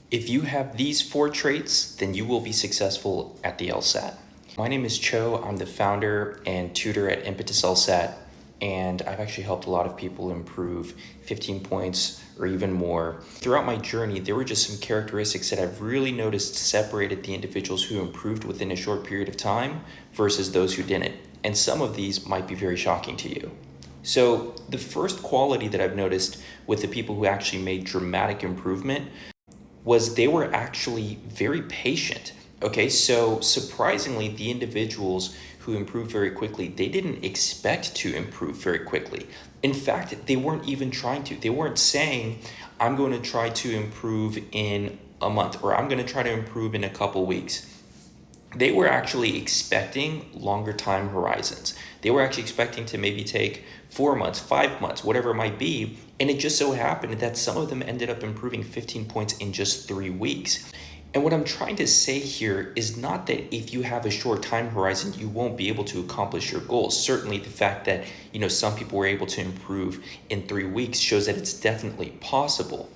If you have these 4 traits, then you will be successful at the LSAT. My name is Cho. I'm the founder and tutor at Impetus LSAT, and I've actually helped a lot of people improve 15 points or even more. Throughout my journey, there were just some characteristics that I've really noticed separated the individuals who improved within a short period of time versus those who didn't. And some of these might be very shocking to you. So the first quality that I've noticed with the people who actually made dramatic improvement was they were actually very patient. Okay, so surprisingly, the individuals who improved very quickly, they didn't expect to improve very quickly. In fact, they weren't even trying to. They weren't saying, I'm going to try to improve in a month, or I'm going to try to improve in a couple weeks. They were actually expecting longer time horizons. They were actually expecting to maybe take 4 months, 5 months, whatever it might be. And it just so happened that some of them ended up improving 15 points in just 3 weeks. And what I'm trying to say here is not that if you have a short time horizon, you won't be able to accomplish your goals. Certainly the fact that, some people were able to improve in 3 weeks shows that it's definitely possible.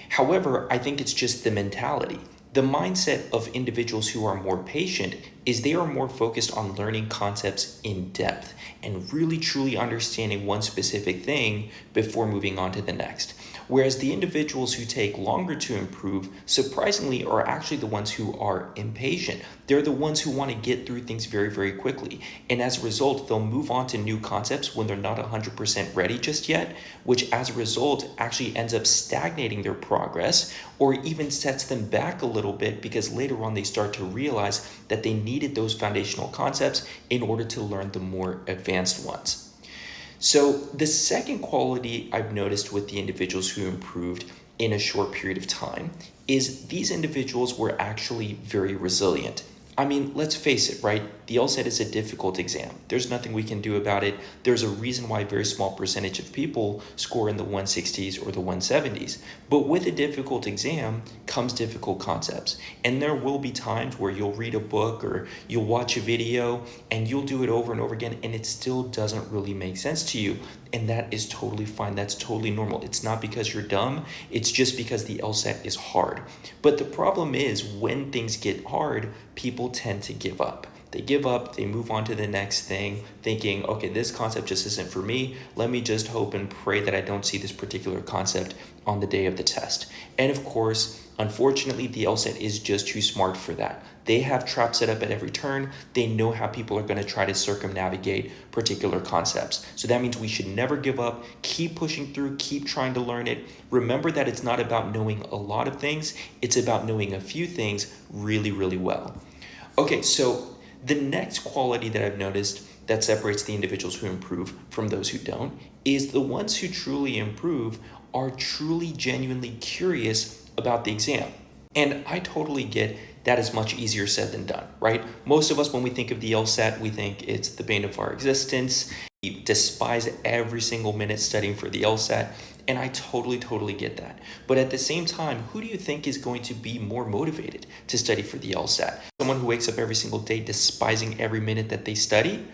However, I think it's just the mentality. The mindset of individuals who are more patient is they are more focused on learning concepts in depth and really truly understanding one specific thing before moving on to the next. Whereas the individuals who take longer to improve, surprisingly, are actually the ones who are impatient. They're the ones who want to get through things very, very quickly. And as a result, they'll move on to new concepts when they're not 100% ready just yet, which as a result actually ends up stagnating their progress or even sets them back a little bit because later on they start to realize that they needed those foundational concepts in order to learn the more advanced ones. So the second quality I've noticed with the individuals who improved in a short period of time is these individuals were actually very resilient. I mean, let's face it, right? The LSAT is a difficult exam. There's nothing we can do about it. There's a reason why a very small percentage of people score in the 160s or the 170s. But with a difficult exam comes difficult concepts. And there will be times where you'll read a book or you'll watch a video and you'll do it over and over again and it still doesn't really make sense to you. And that is totally fine. That's totally normal. It's not because you're dumb. It's just because the LSAT is hard. But the problem is when things get hard, people tend to give up. They give up, they move on to the next thing, thinking, okay, this concept just isn't for me. Let me just hope and pray that I don't see this particular concept on the day of the test. And of course, unfortunately, the LSAT is just too smart for that. They have traps set up at every turn. They know how people are going to try to circumnavigate particular concepts. So that means we should never give up, keep pushing through, keep trying to learn it. Remember that it's not about knowing a lot of things. It's about knowing a few things really, really well. Okay, so the next quality that I've noticed that separates the individuals who improve from those who don't is the ones who truly improve are truly, genuinely curious about the exam. And I totally get that is much easier said than done, right? Most of us, when we think of the LSAT, we think it's the bane of our existence. We despise every single minute studying for the LSAT. And I totally get that. But at the same time, who do you think is going to be more motivated to study for the LSAT? Someone who wakes up every single day despising every minute that they study,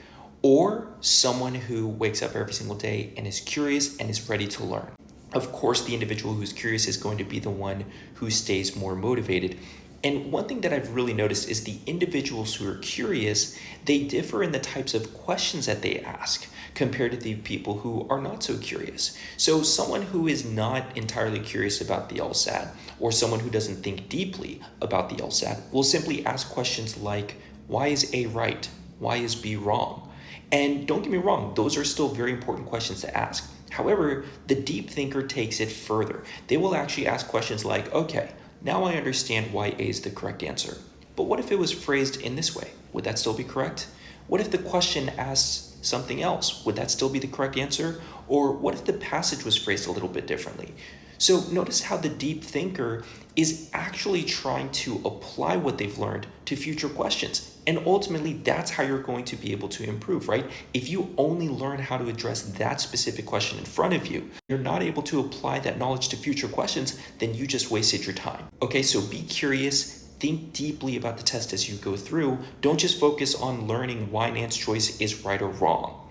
or someone who wakes up every single day and is curious and is ready to learn? Of course, the individual who's curious is going to be the one who stays more motivated. And one thing that I've really noticed is the individuals who are curious, they differ in the types of questions that they ask compared to the people who are not so curious. So someone who is not entirely curious about the LSAT or someone who doesn't think deeply about the LSAT will simply ask questions like, why is A right? Why is B wrong? And don't get me wrong, those are still very important questions to ask. However, the deep thinker takes it further. They will actually ask questions like, okay, now I understand why A is the correct answer. But what if it was phrased in this way? Would that still be correct? What if the question asks something else? Would that still be the correct answer? Or what if the passage was phrased a little bit differently? So notice how the deep thinker is actually trying to apply what they've learned to future questions. And ultimately, that's how you're going to be able to improve, right? If you only learn how to address that specific question in front of you, you're not able to apply that knowledge to future questions, then you just wasted your time. Okay, so be curious. Think deeply about the test as you go through. Don't just focus on learning why an answer choice is right or wrong.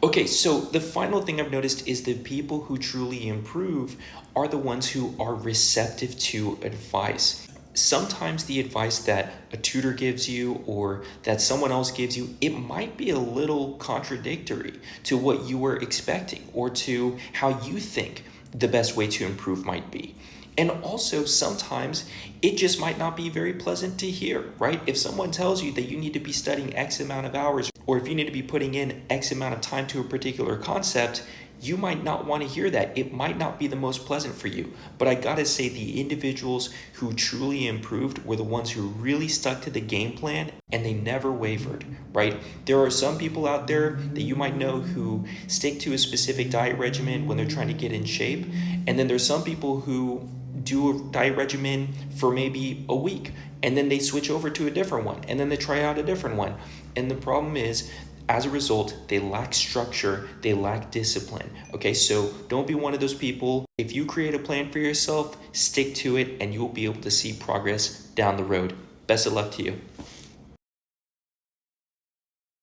Okay, so the final thing I've noticed is the people who truly improve are the ones who are receptive to advice. Sometimes the advice that a tutor gives you or that someone else gives you, it might be a little contradictory to what you were expecting or to how you think the best way to improve might be. And also, sometimes it just might not be very pleasant to hear, right? If someone tells you that you need to be studying X amount of hours, or if you need to be putting in X amount of time to a particular concept, you might not want to hear that. It might not be the most pleasant for you. But I gotta say, the individuals who truly improved were the ones who really stuck to the game plan and they never wavered, right? There are some people out there that you might know who stick to a specific diet regimen when they're trying to get in shape. And then there's some people who do a diet regimen for maybe a week and then they switch over to a different one and then they try out a different one. And the problem is, as a result, they lack structure, they lack discipline. Okay, so don't be one of those people. If you create a plan for yourself, stick to it and you'll be able to see progress down the road. Best of luck to you.